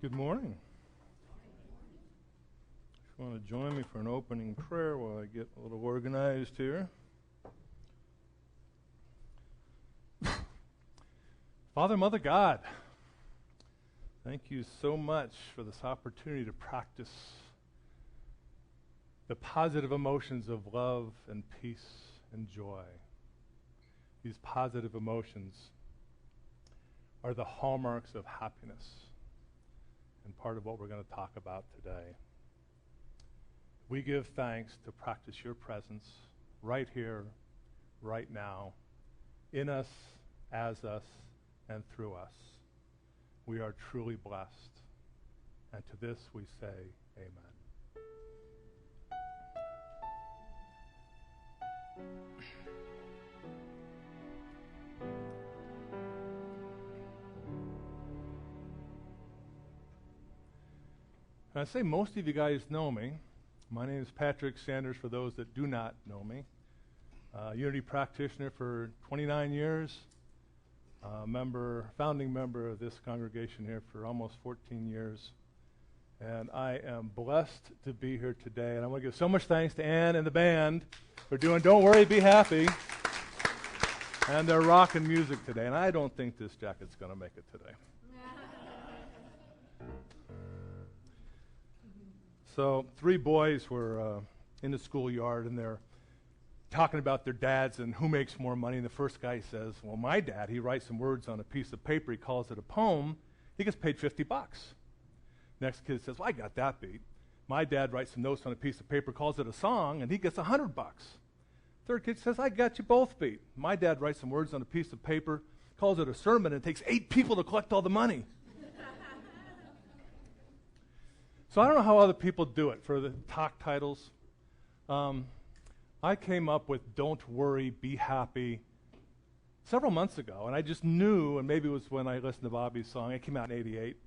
Good morning. If you want to join me for an opening prayer while I get a little organized here. Father, Mother God, thank you so much for this opportunity to practice the positive emotions of love and peace and joy. These positive emotions are the hallmarks of happiness and part of what we're going to talk about today. We give thanks to practice your presence right here, right now, in us, as us, and through us. We are truly blessed. And to this we say, amen. And I say most of you guys know me. My name is Patrick Sanders, for those that do not know me. Unity practitioner for 29 years. Founding member of this congregation here for almost 14 years. And I am blessed to be here today. And I want to give so much thanks to Ann and the band for doing Don't Worry, Be Happy. And they're rocking music today. And I don't think this jacket's going to make it today. So 3 boys were in the schoolyard, and they're talking about their dads and who makes more money. And the first guy says, well, my dad, he writes some words on a piece of paper. He calls it a poem. He gets paid $50. Next kid says, well, I got that beat. My dad writes some notes on a piece of paper, calls it a song, and he gets $100. Third kid says, I got you both beat. My dad writes some words on a piece of paper, calls it a sermon, and it takes 8 people to collect all the money. So I don't know how other people do it for the talk titles. I came up with Don't Worry, Be Happy several months ago, and I just knew, and maybe it was when I listened to Bobby's song. It came out in '88.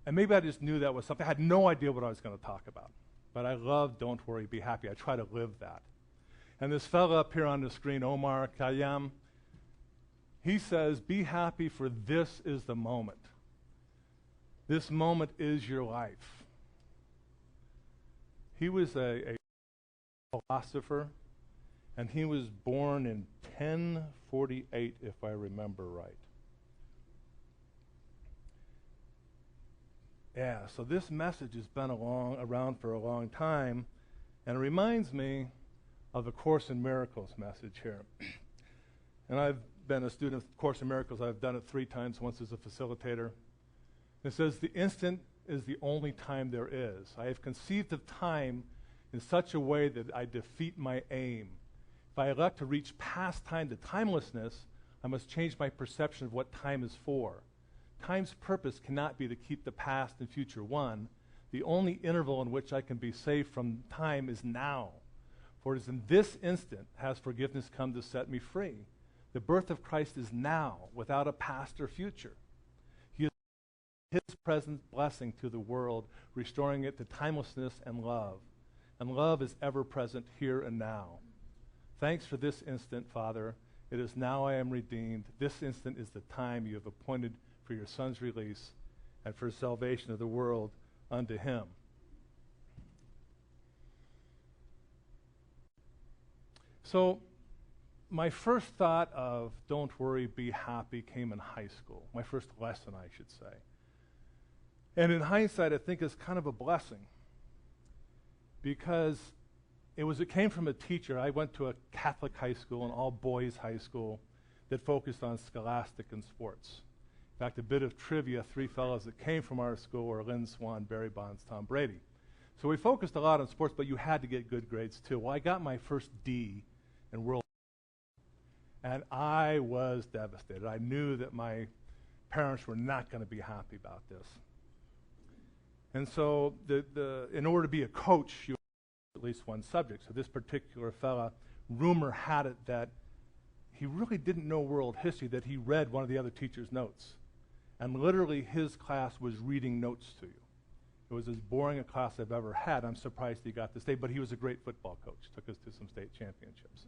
And maybe I just knew that was something. I had no idea what I was going to talk about. But I love Don't Worry, Be Happy. I try to live that. And this fella up here on the screen, Omar Khayyam, he says, be happy, for this is the moment. This moment is your life. He was a philosopher, and he was born in 1048, if I remember right. Yeah, so this message has been around for a long time, and it reminds me of the Course in Miracles message here. And I've been a student of Course in Miracles. I've done it 3 times, once as a facilitator. It says, the instant is the only time there is. I have conceived of time in such a way that I defeat my aim. If I elect to reach past time to timelessness, I must change my perception of what time is for. Time's purpose cannot be to keep the past and future one. The only interval in which I can be saved from time is now. For it is in this instant has forgiveness come to set me free. The birth of Christ is now, without a past or future. He is his present blessing to the world, restoring it to timelessness and love. And love is ever present here and now. Thanks for this instant, Father. It is now I am redeemed. This instant is the time you have appointed for your Son's release and for salvation of the world unto him. So my first thought of Don't Worry, Be Happy came in high school. My first lesson, I should say. And in hindsight, I think it's kind of a blessing, because it came from a teacher. I went to a Catholic high school, an all-boys high school, that focused on scholastic and sports. In fact, a bit of trivia, 3 fellows that came from our school were Lynn Swan, Barry Bonds, Tom Brady. So we focused a lot on sports, but you had to get good grades too. Well, I got my first D in world, and I was devastated. I knew that my parents were not going to be happy about this. And so in order to be a coach, you have at least one subject. So this particular fella, rumor had it that he really didn't know world history, that he read one of the other teacher's notes. And literally his class was reading notes to you. It was as boring a class I've ever had. I'm surprised he got to stay, but he was a great football coach, took us to some state championships.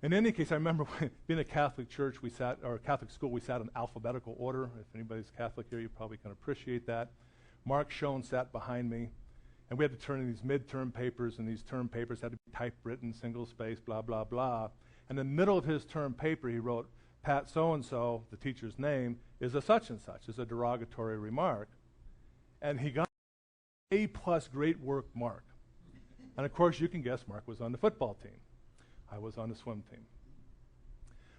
In any case, I remember being a Catholic church, or a Catholic school, we sat in alphabetical order. If anybody's Catholic here, you probably can appreciate that. Mark Schoen sat behind me, and we had to turn in these midterm papers, and these term papers had to be typewritten, single space, blah, blah, blah. And in the middle of his term paper, he wrote, Pat so-and-so, the teacher's name, is a such and such, is a derogatory remark. And he got A+ great work mark. And of course, you can guess Mark was on the football team. I was on the swim team.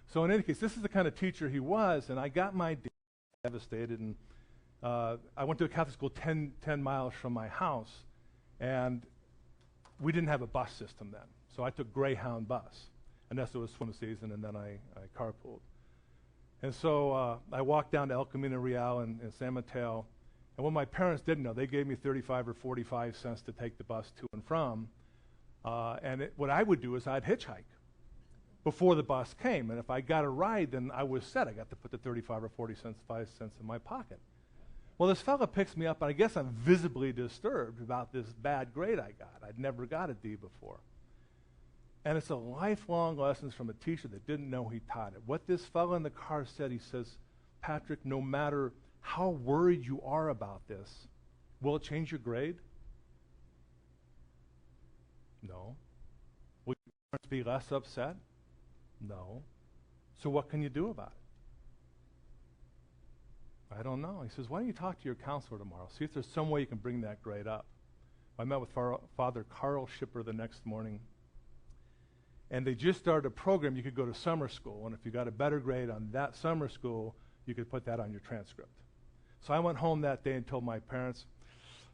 So in any case, this is the kind of teacher he was, and I got my D, devastated, and I went to a Catholic school 10 miles from my house, and we didn't have a bus system then. So I took Greyhound bus, unless it was swim season, and then I carpooled. And so I walked down to El Camino Real in San Mateo, and what my parents didn't know, they gave me 35 or 45 cents to take the bus to and from, what I would do is I'd hitchhike before the bus came, and if I got a ride, then I was set. I got to put the 35 or 45 cents in my pocket. Well, this fellow picks me up, and I guess I'm visibly disturbed about this bad grade I got. I'd never got a D before. And it's a lifelong lesson from a teacher that didn't know he taught it. What this fellow in the car said, he says, Patrick, no matter how worried you are about this, will it change your grade? No. Will your parents be less upset? No. So what can you do about it? I don't know. He says, why don't you talk to your counselor tomorrow? See if there's some way you can bring that grade up. I met with Father Carl Schipper the next morning, and they just started a program. You could go to summer school, and if you got a better grade on that summer school, you could put that on your transcript. So I went home that day and told my parents,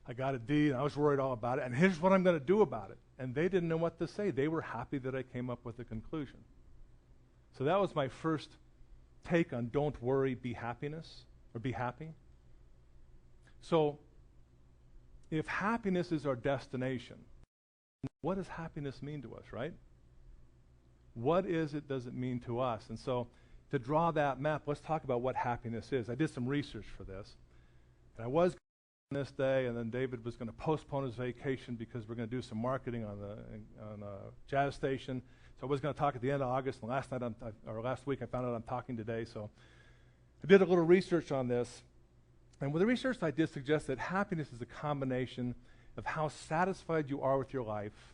I got a D, and I was worried all about it, and here's what I'm going to do about it. And they didn't know what to say. They were happy that I came up with a conclusion. So that was my first take on don't worry, be happiness, or be happy. So if happiness is our destination, what does happiness mean to us, right? What does it mean to us? And so to draw that map, let's talk about what happiness is. I did some research for this. And I was on this day, and then David was going to postpone his vacation because we're going to do some marketing on a jazz station. So I was going to talk at the end of August, and last week I found out I'm talking today. So I did a little research on this. And with the research I did suggest that happiness is a combination of how satisfied you are with your life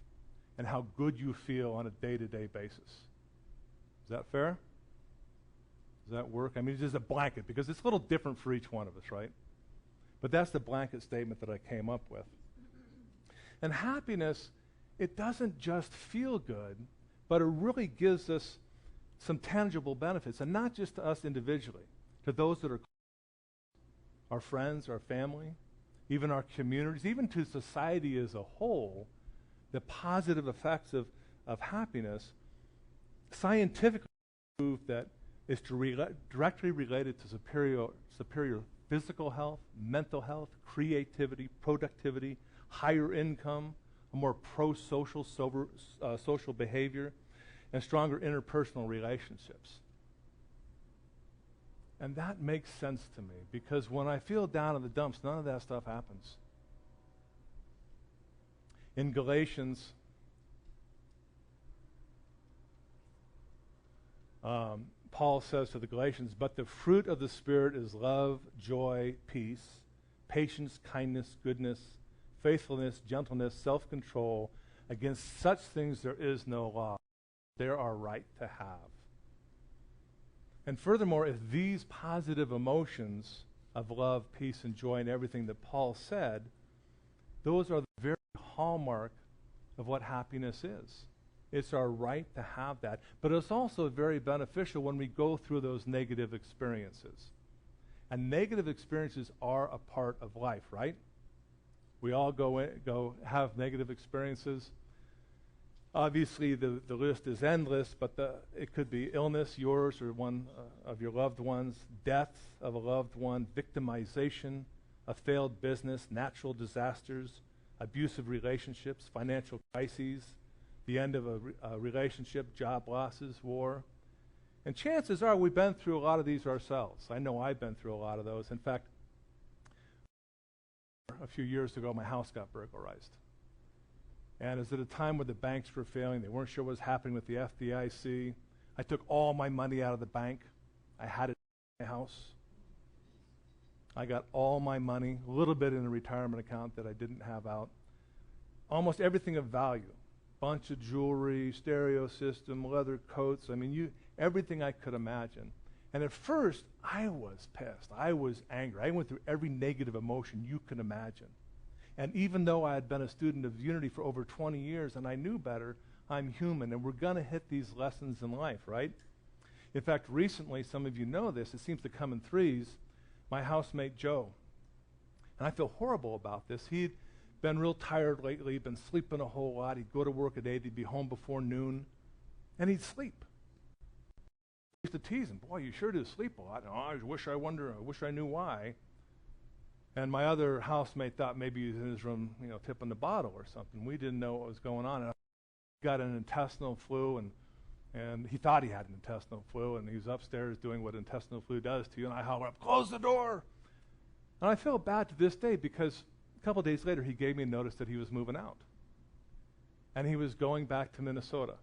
and how good you feel on a day-to-day basis. Is that fair? Does that work? I mean, it's just a blanket, because it's a little different for each one of us, right? But that's the blanket statement that I came up with. And happiness, it doesn't just feel good, but it really gives us some tangible benefits, and not just to us individually, to those that are our friends, our family, even our communities, even to society as a whole. The positive effects of happiness scientifically prove that it's directly related to superior physical health, mental health, creativity, productivity, higher income, a more pro-social social behavior, and stronger interpersonal relationships. And that makes sense to me, because when I feel down in the dumps, none of that stuff happens. In Galatians, Paul says to the Galatians, but the fruit of the Spirit is love, joy, peace, patience, kindness, goodness, faithfulness, gentleness, self-control. Against such things there is no law. They are right to have. And furthermore, if these positive emotions of love, peace, and joy, and everything that Paul said, those are the very hallmark of what happiness is. It's our right to have that. But it's also very beneficial when we go through those negative experiences. And negative experiences are a part of life, right? We all go have negative experiences. Obviously, the list is endless, but it could be illness, yours or one of your loved ones, death of a loved one, victimization, a failed business, natural disasters, abusive relationships, financial crises, the end of a relationship, job losses, war. And chances are we've been through a lot of these ourselves. I know I've been through a lot of those. In fact, a few years ago, my house got burglarized. And it was at a time where the banks were failing. They weren't sure what was happening with the FDIC. I took all my money out of the bank. I had it in my house. I got all my money, a little bit in a retirement account that I didn't have out. Almost everything of value. Bunch of jewelry, stereo system, leather coats. I mean, everything I could imagine. And at first, I was pissed. I was angry. I went through every negative emotion you can imagine. And even though I had been a student of Unity for over 20 years and I knew better, I'm human, and we're going to hit these lessons in life, right? In fact, recently, some of you know this, it seems to come in threes, my housemate Joe. And I feel horrible about this. He'd been real tired lately, he'd been sleeping a whole lot. He'd go to work at 8, he'd be home before noon, and he'd sleep. I used to tease him, boy, you sure do sleep a lot. Oh, I wish I knew why. And my other housemate thought maybe he was in his room, tipping the bottle or something. We didn't know what was going on. And he got an intestinal flu, and he thought he had an intestinal flu, and he was upstairs doing what intestinal flu does to you, and I holler up, close the door! And I feel bad to this day because a couple days later he gave me a notice that he was moving out. And he was going back to Minnesota.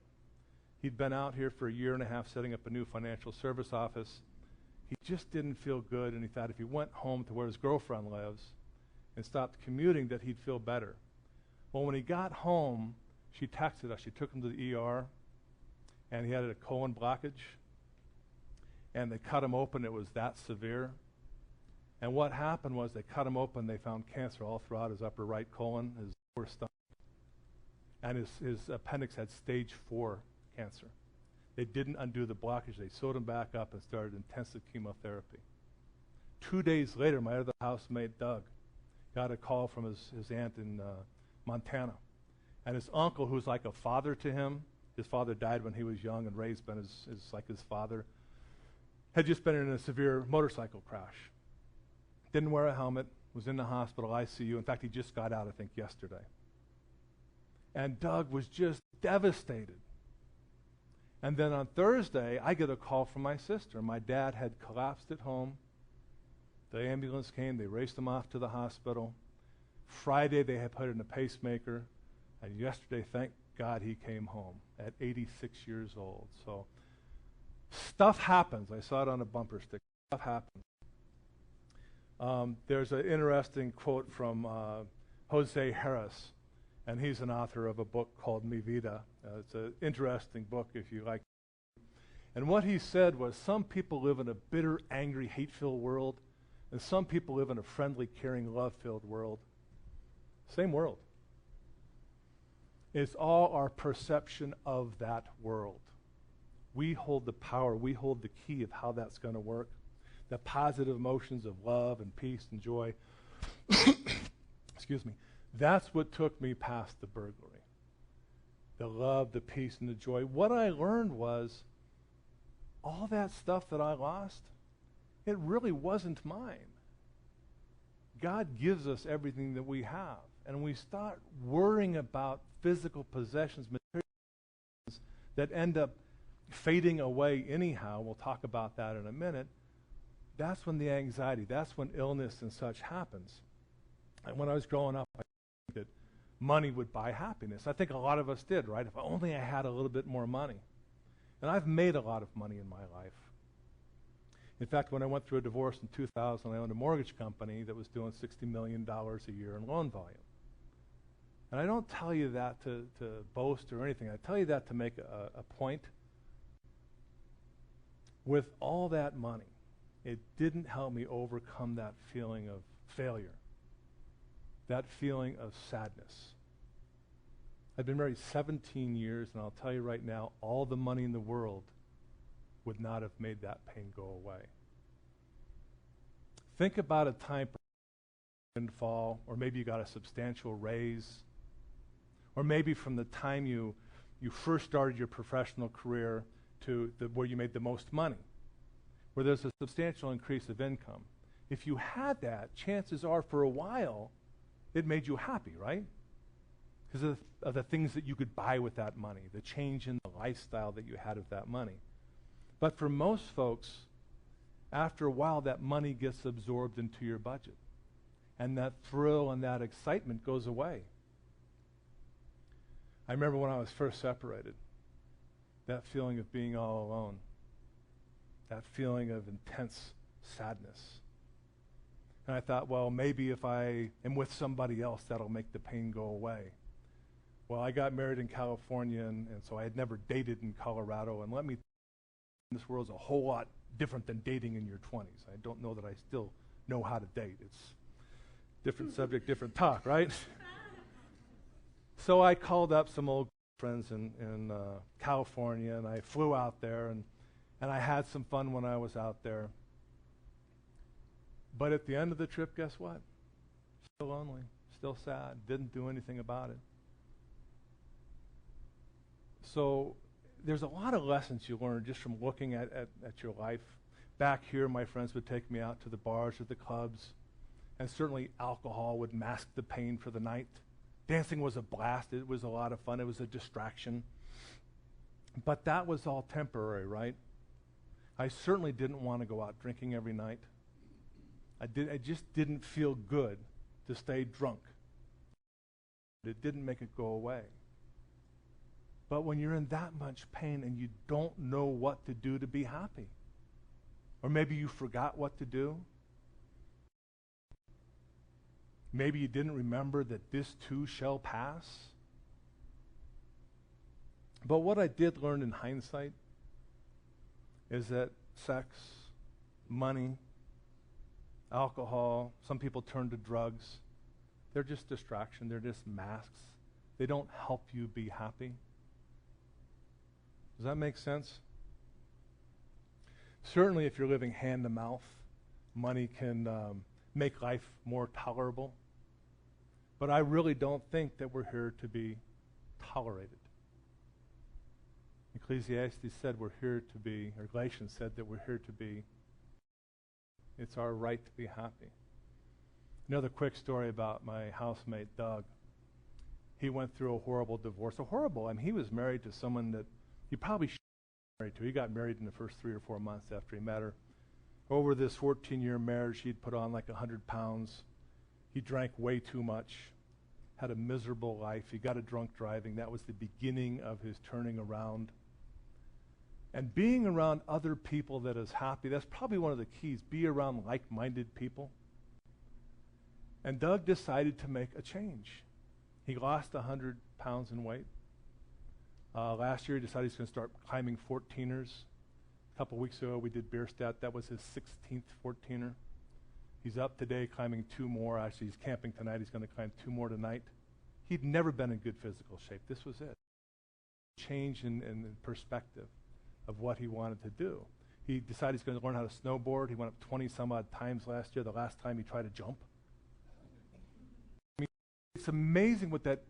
He'd been out here for a year and a half setting up a new financial service office. He just didn't feel good, and he thought if he went home to where his girlfriend lives and stopped commuting that he'd feel better. Well, when he got home, she texted us. She took him to the ER, and he had a colon blockage, and they cut him open. It was that severe. And what happened was they cut him open. They found cancer all throughout his upper right colon, his lower stomach, and his appendix had stage 4 cancer. They didn't undo the blockage. They sewed him back up and started intensive chemotherapy. 2 days later, my other housemate, Doug, got a call from his aunt in Montana. And his uncle, who's like a father to him, his father died when he was young and Ray's been his father, had just been in a severe motorcycle crash. Didn't wear a helmet, was in the hospital, ICU. In fact, he just got out, I think, yesterday. And Doug was just devastated. And then on Thursday, I get a call from my sister. My dad had collapsed at home. The ambulance came. They raced him off to the hospital. Friday, they had put in a pacemaker. And yesterday, thank God, he came home at 86 years old. So stuff happens. I saw it on a bumper sticker. Stuff happens. There's an interesting quote from Jose Harris. And he's an author of a book called Mi Vida. It's an interesting book if you like. And what he said was, some people live in a bitter, angry, hate-filled world, and some people live in a friendly, caring, love-filled world. Same world. It's all our perception of that world. We hold the power, we hold the key of how that's going to work. The positive emotions of love and peace and joy. Excuse me. That's what took me past the burglary. The love, the peace, and the joy. What I learned was all that stuff that I lost, it really wasn't mine. God gives us everything that we have. And we start worrying about physical possessions, materials that end up fading away anyhow. We'll talk about that in a minute. That's when the anxiety, that's when illness and such happens. And when I was growing up, that money would buy happiness. I think a lot of us did, right? If only I had a little bit more money. And I've made a lot of money in my life. In fact, when I went through a divorce in 2000, I owned a mortgage company that was doing $60 million a year in loan volume. And I don't tell you that to boast or anything. I tell you that to make a point. With all that money, it didn't help me overcome that feeling of failure. That feeling of sadness. I've been married 17 years, and I'll tell you right now, all the money in the world would not have made that pain go away. Think about a time you fall, or maybe you got a substantial raise, or maybe from the time you first started your professional career to where you made the most money, where there's a substantial increase of income. If you had that, chances are for a while, it made you happy, right? Because of the things that you could buy with that money, the change in the lifestyle that you had with that money. But for most folks, after a while, that money gets absorbed into your budget. And that thrill and that excitement goes away. I remember when I was first separated. that feeling of being all alone, that feeling of intense sadness. And I thought, well, maybe if I am with somebody else, that'll make the pain go away. Well, I got married in California, and so I had never dated in Colorado. And let me this world's a whole lot different than dating in your 20s. I don't know that I still know how to date. It's different subject, different talk, right? So I called up some old friends in California, and I flew out there, and I had some fun when I was out there. But at the end of the trip, guess what? Still lonely, still sad, didn't do anything about it. So there's a lot of lessons you learn just from looking at your life. Back here, my friends would take me out to the bars or the clubs, and certainly alcohol would mask the pain for the night. Dancing was a blast. It was a lot of fun. It was a distraction. But that was all temporary, right? I certainly didn't want to go out drinking every night. I just didn't feel good to stay drunk. It didn't make it go away. But when you're in that much pain and you don't know what to do to be happy, or maybe you forgot what to do, maybe you didn't remember that this too shall pass. But what I did learn in hindsight is that sex, money, alcohol, some people turn to drugs. They're just distraction. They're just masks. They don't help you be happy. Does that make sense? Certainly if you're living hand to mouth, money can make life more tolerable. But I really don't think that we're here to be tolerated. Ecclesiastes said we're here to be, or Galatians said that we're here to be. It's our right to be happy. Another quick story about my housemate, Doug. He went through a horrible divorce. He was married to someone that he probably shouldn't have been married to. He got married in the first 3 or 4 months after he met her. Over this 14-year marriage, he'd put on like 100 pounds. He drank way too much, had a miserable life. He got a drunk driving. That was the beginning of his turning around. And being around other people that is happy, that's probably one of the keys. Be around like-minded people. And Doug decided to make a change. He lost 100 pounds in weight. Last year, he decided he's going to start climbing 14ers. A couple weeks ago, we did Bierstadt. That was his 16th 14er. He's up today climbing 2 more. Actually, he's camping tonight. He's going to climb 2 more tonight. He'd never been in good physical shape. This was it. Change in perspective of what he wanted to do. He decided he's going to learn how to snowboard. He went up 20 some odd times last year, the last time he tried to jump. I mean, it's amazing what that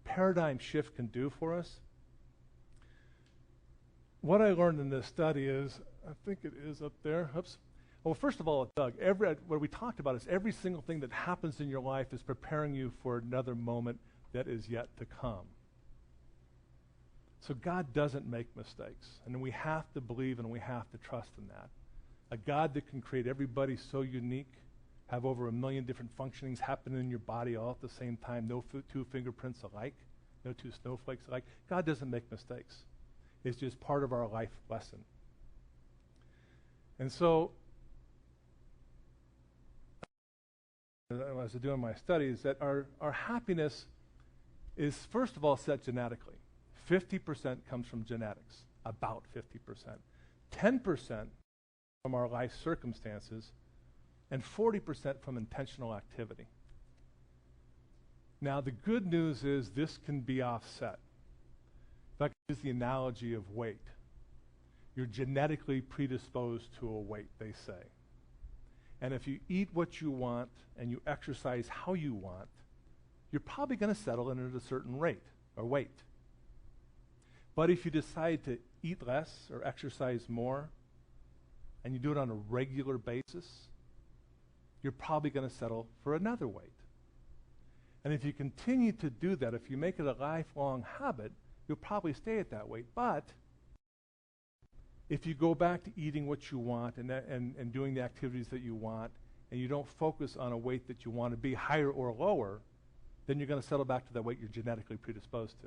paradigm shift can do for us. What I learned in this study is, I think it is up there. Oops. Well, first of all, Doug, what we talked about is every single thing that happens in your life is preparing you for another moment that is yet to come. So God doesn't make mistakes, and we have to believe and we have to trust in that. A God that can create everybody so unique, have over 1 million different functionings happen in your body all at the same time, no 2 fingerprints alike, no 2 snowflakes alike. God doesn't make mistakes. It's just part of our life lesson. And so, as I was doing my studies, that our happiness is, first of all, set genetically. 50% comes from genetics, about 50%. 10% from our life circumstances, and 40% from intentional activity. Now, the good news is this can be offset. If I could use the analogy of weight. You're genetically predisposed to a weight, they say. And if you eat what you want and you exercise how you want, you're probably going to settle in at a certain rate or weight. But if you decide to eat less or exercise more, and you do it on a regular basis, you're probably going to settle for another weight. And if you continue to do that, if you make it a lifelong habit, you'll probably stay at that weight. But if you go back to eating what you want and doing the activities that you want, and you don't focus on a weight that you want to be higher or lower, then you're going to settle back to that weight you're genetically predisposed to.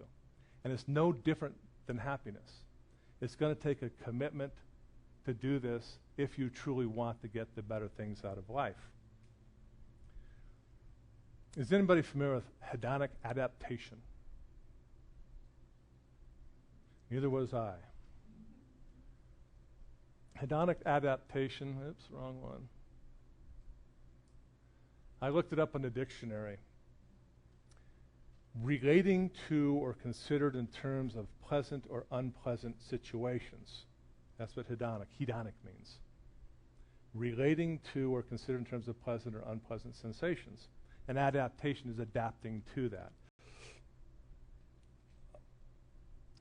And it's no different than happiness. It's going to take a commitment to do this if you truly want to get the better things out of life. Is anybody familiar with hedonic adaptation? Neither was I. Hedonic adaptation, oops, wrong one. I looked it up in the dictionary. Relating to or considered in terms of pleasant or unpleasant situations. That's what hedonic means. Relating to or considered in terms of pleasant or unpleasant sensations. And adaptation is adapting to that.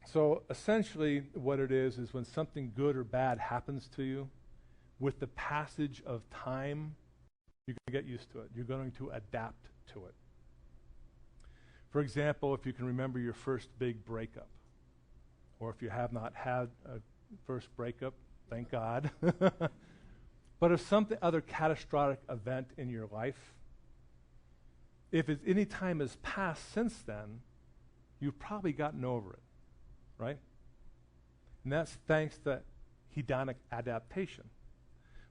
So essentially what it is when something good or bad happens to you, with the passage of time, you're going to get used to it. You're going to adapt to it. For example, if you can remember your first big breakup, or if you have not had a first breakup, thank God. But if something other catastrophic event in your life, if any time has passed since then, you've probably gotten over it, right? And that's thanks to hedonic adaptation.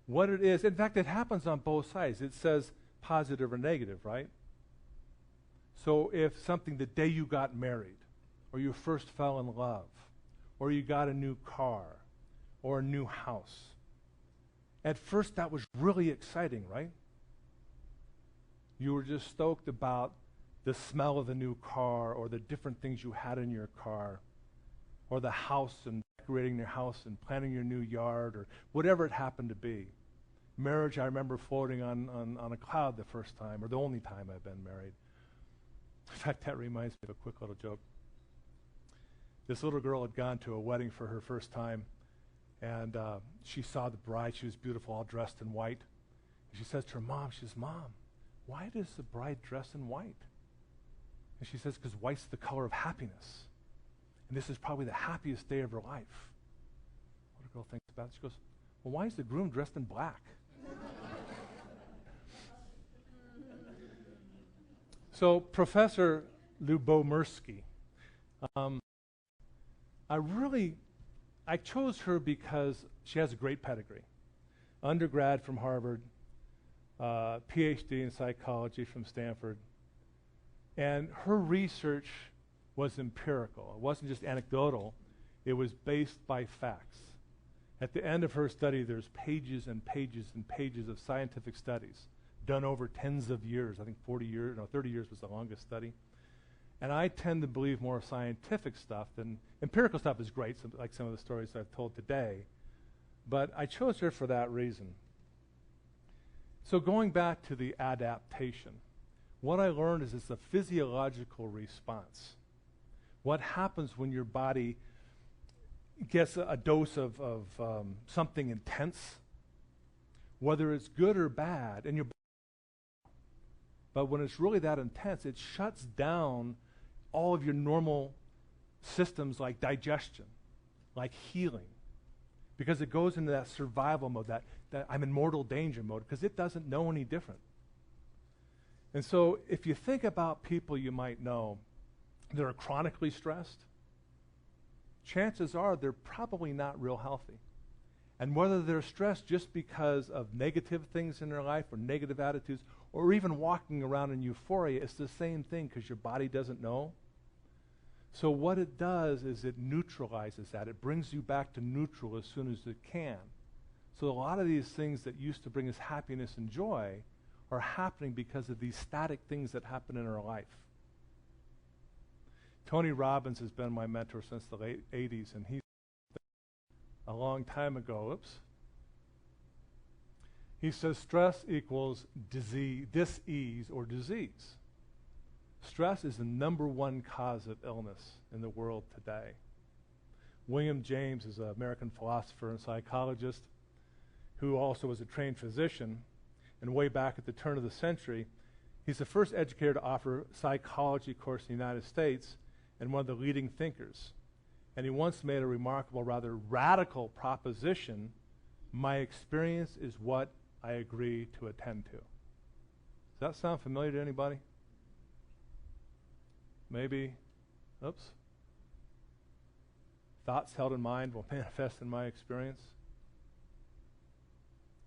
What it is, in fact, it happens on both sides. It says positive or negative, right? So if something, the day you got married, or you first fell in love, or you got a new car, or a new house, at first that was really exciting, right? You were just stoked about the smell of the new car, or the different things you had in your car, or the house and decorating your house and planning your new yard, or whatever it happened to be. Marriage, I remember floating on a cloud the first time, or the only time I've been married. In fact, that reminds me of a quick little joke. This little girl had gone to a wedding for her first time, and she saw the bride. She was beautiful, all dressed in white. And she says to her mom, she says, "Mom, why does the bride dress in white?" And she says, "Because white's the color of happiness. And this is probably the happiest day of her life." What the girl thinks about it, she goes, "Well, why is the groom dressed in black?" So Professor Lubomirsky, I chose her because she has a great pedigree. Undergrad from Harvard, PhD in psychology from Stanford. And her research was empirical. It wasn't just anecdotal. It was based by facts. At the end of her study, there's pages and pages and pages of scientific studies done over tens of years. I think 30 years was the longest study. And I tend to believe more scientific stuff than empirical stuff is great, like some of the stories I've told today. But I chose her for that reason. So going back to the adaptation, what I learned is it's a physiological response. What happens when your body gets a dose of something intense, whether it's good or bad, and but when it's really that intense, it shuts down all of your normal systems like digestion, like healing, because it goes into that survival mode, that I'm in mortal danger mode, because it doesn't know any different. And so if you think about people you might know that are chronically stressed, chances are they're probably not real healthy. And whether they're stressed just because of negative things in their life or negative attitudes, or even walking around in euphoria, it's the same thing because your body doesn't know. So what it does is it neutralizes that. It brings you back to neutral as soon as it can. So a lot of these things that used to bring us happiness and joy are happening because of these static things that happen in our life. Tony Robbins has been my mentor since the late 80s, and he a long time ago, he says stress equals dis-ease or disease. Stress is the number one cause of illness in the world today. William James is an American philosopher and psychologist who also was a trained physician, and way back at the turn of the century, he's the first educator to offer a psychology course in the United States and one of the leading thinkers. And he once made a remarkable, rather radical proposition: my experience is what I agree to attend to. Does that sound familiar to anybody? Maybe, thoughts held in mind will manifest in my experience.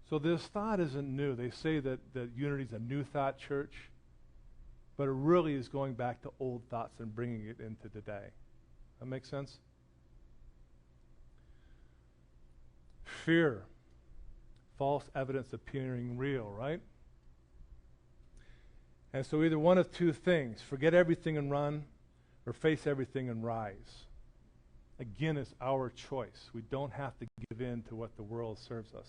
So this thought isn't new. They say that Unity is a new thought church, but it really is going back to old thoughts and bringing it into today. That makes sense? Fear. False evidence appearing real, right? And so either one of two things, forget everything and run, or face everything and rise. Again, it's our choice. We don't have to give in to what the world serves us.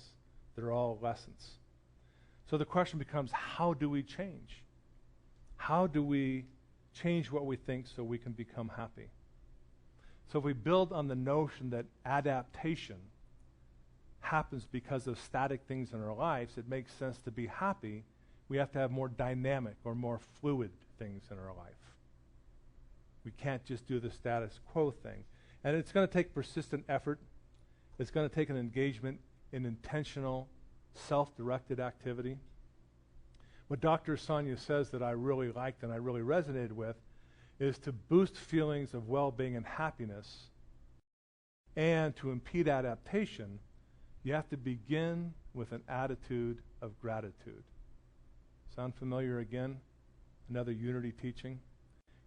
They're all lessons. So the question becomes, how do we change? How do we change what we think so we can become happy? So if we build on the notion that adaptation happens because of static things in our lives, it makes sense to be happy. We have to have more dynamic or more fluid things in our life. We can't just do the status quo thing. And it's going to take persistent effort. It's going to take an engagement in intentional, self-directed activity. What Dr. Sonia says that I really liked and I really resonated with is to boost feelings of well-being and happiness and to impede adaptation, you have to begin with an attitude of gratitude. Sound familiar again? Another Unity teaching.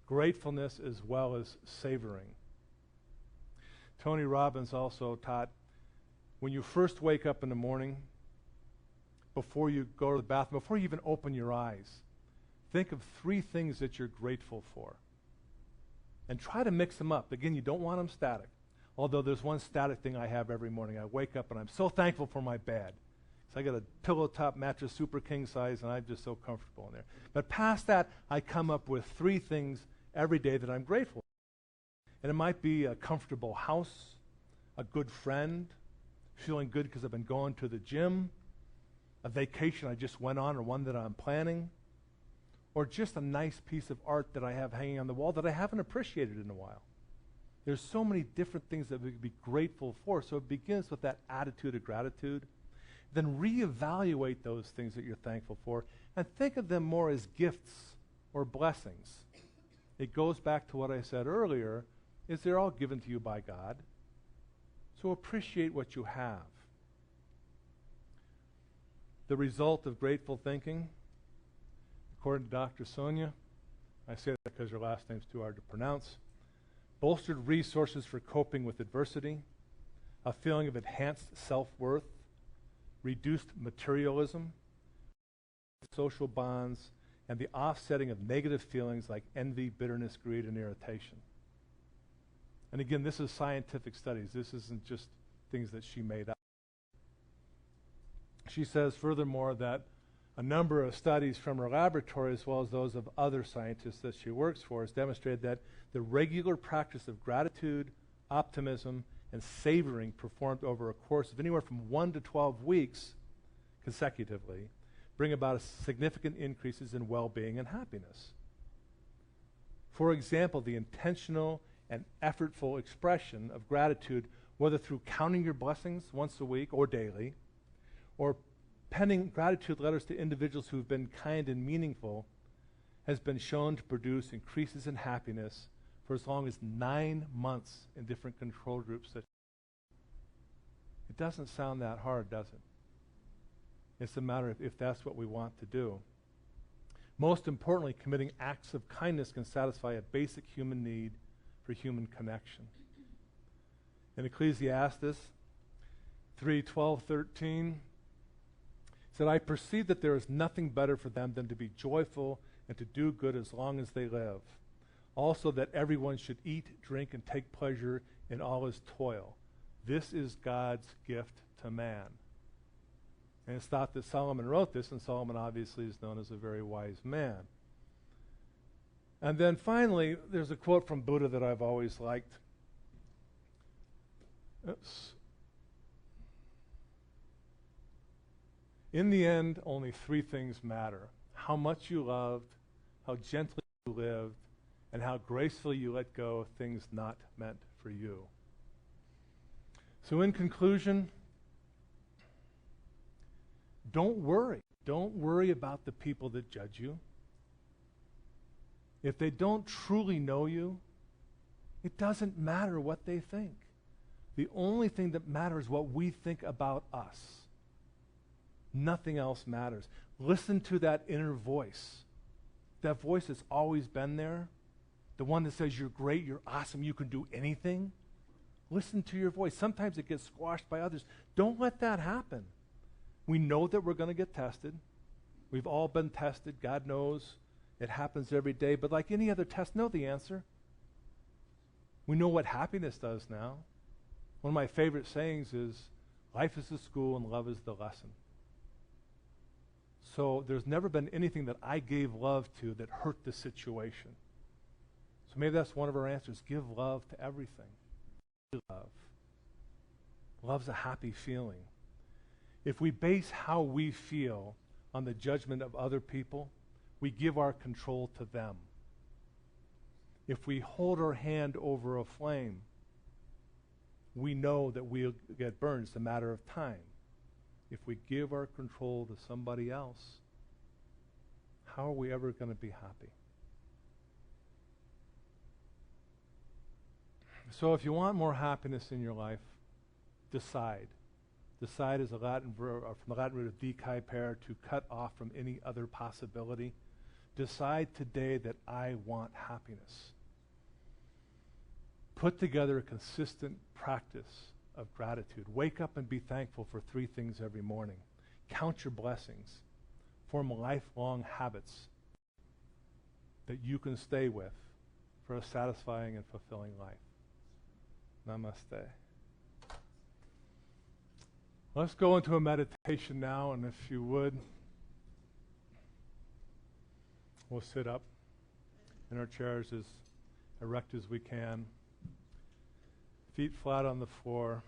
Gratefulness as well as savoring. Tony Robbins also taught when you first wake up in the morning, before you go to the bathroom, before you even open your eyes, think of 3 things that you're grateful for. And try to mix them up. Again, you don't want them static. Although there's one static thing I have every morning. I wake up and I'm so thankful for my bed. So I got a pillow top mattress, super king size, and I'm just so comfortable in there. But past that, I come up with 3 things every day that I'm grateful for. And it might be a comfortable house, a good friend, feeling good because I've been going to the gym, a vacation I just went on or one that I'm planning, or just a nice piece of art that I have hanging on the wall that I haven't appreciated in a while. There's so many different things that we could be grateful for. So it begins with that attitude of gratitude. Then reevaluate those things that you're thankful for and think of them more as gifts or blessings. It goes back to what I said earlier, is they're all given to you by God. So appreciate what you have. The result of grateful thinking, according to Dr. Sonia, I say that because her last name's too hard to pronounce, bolstered resources for coping with adversity, a feeling of enhanced self-worth, reduced materialism, social bonds, and the offsetting of negative feelings like envy, bitterness, greed, and irritation. And again, this is scientific studies. This isn't just things that she made up. She says furthermore that a number of studies from her laboratory as well as those of other scientists that she works for has demonstrated that the regular practice of gratitude, optimism, and savoring performed over a course of anywhere from 1 to 12 weeks consecutively bring about significant increases in well-being and happiness. For example, the intentional and effortful expression of gratitude, whether through counting your blessings once a week or daily, or penning gratitude letters to individuals who've been kind and meaningful, has been shown to produce increases in happiness for as long as 9 months in different control groups. It doesn't sound that hard, does it? It's a matter of if that's what we want to do. Most importantly, committing acts of kindness can satisfy a basic human need for human connection. In Ecclesiastes 3:12-13, said, I perceive that there is nothing better for them than to be joyful and to do good as long as they live. Also that everyone should eat, drink, and take pleasure in all his toil. This is God's gift to man. And it's thought that Solomon wrote this, and Solomon obviously is known as a very wise man. And then finally, there's a quote from Buddha that I've always liked. Oops. In the end, only 3 things matter. How much you loved, how gently you lived, and how gracefully you let go of things not meant for you. So in conclusion, don't worry. Don't worry about the people that judge you. If they don't truly know you, it doesn't matter what they think. The only thing that matters is what we think about us. Nothing else matters. Listen to that inner voice. That voice that's always been there. The one that says you're great, you're awesome, you can do anything. Listen to your voice. Sometimes it gets squashed by others. Don't let that happen. We know that we're going to get tested. We've all been tested. God knows it happens every day. But like any other test, know the answer. We know what happiness does now. One of my favorite sayings is, life is the school and love is the lesson. So there's never been anything that I gave love to that hurt the situation. So maybe that's one of our answers. Give love to everything. Love. Love's a happy feeling. If we base how we feel on the judgment of other people, we give our control to them. If we hold our hand over a flame, we know that we'll get burned. It's a matter of time. If we give our control to somebody else, how are we ever going to be happy? So if you want more happiness in your life, decide. Decide is a Latin from the Latin root of decaepere, to cut off from any other possibility. Decide today that I want happiness. Put together a consistent practice of gratitude. Wake up and be thankful for 3 things every morning. Count your blessings. Form lifelong habits that you can stay with for a satisfying and fulfilling life. Namaste. Let's go into a meditation now, and if you would, we'll sit up in our chairs as erect as we can. Feet flat on the floor.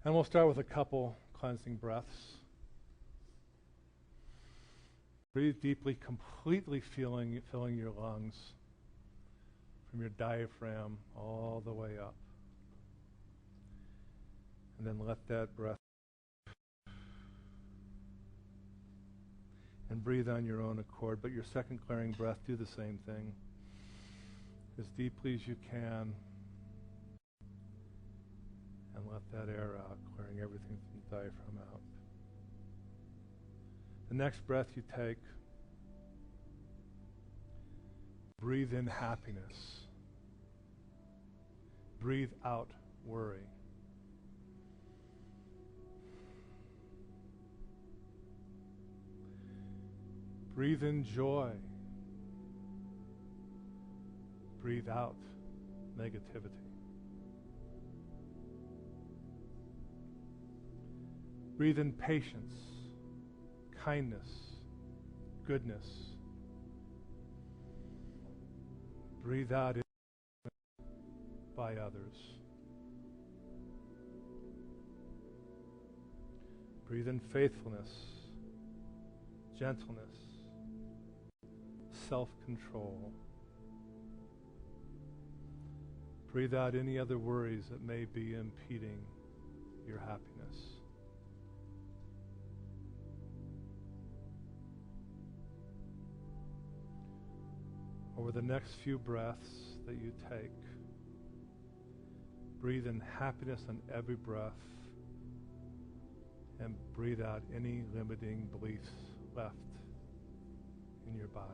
And we'll start with a couple cleansing breaths. Breathe deeply, completely filling your lungs from your diaphragm all the way up. And then let that breath and breathe on your own accord. But your second clearing breath, do the same thing. As deeply as you can. And let that air out, clearing everything from the diaphragm out. The next breath you take, breathe in happiness. Breathe out worry. Breathe in joy. Breathe out negativity. Breathe in patience, kindness, goodness. Breathe out by others. Breathe in faithfulness, gentleness, self-control. Breathe out any other worries that may be impeding your happiness. Over the next few breaths that you take, breathe in happiness on every breath and breathe out any limiting beliefs left in your body.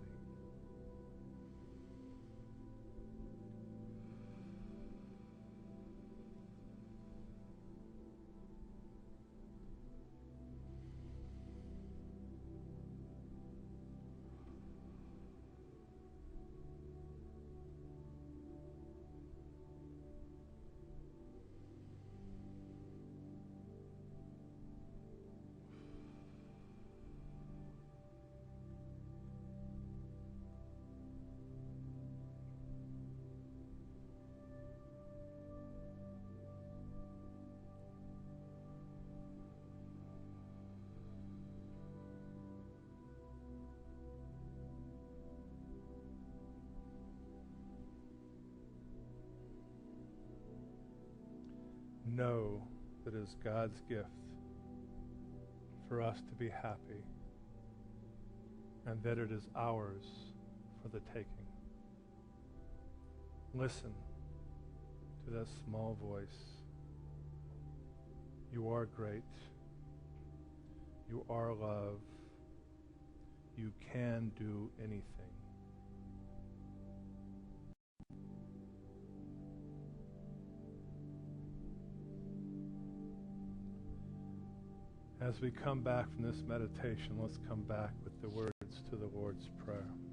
Know that it is God's gift for us to be happy, and that it is ours for the taking. Listen to that small voice. You are great. You are love. You can do anything. As we come back from this meditation, let's come back with the words to the Lord's Prayer.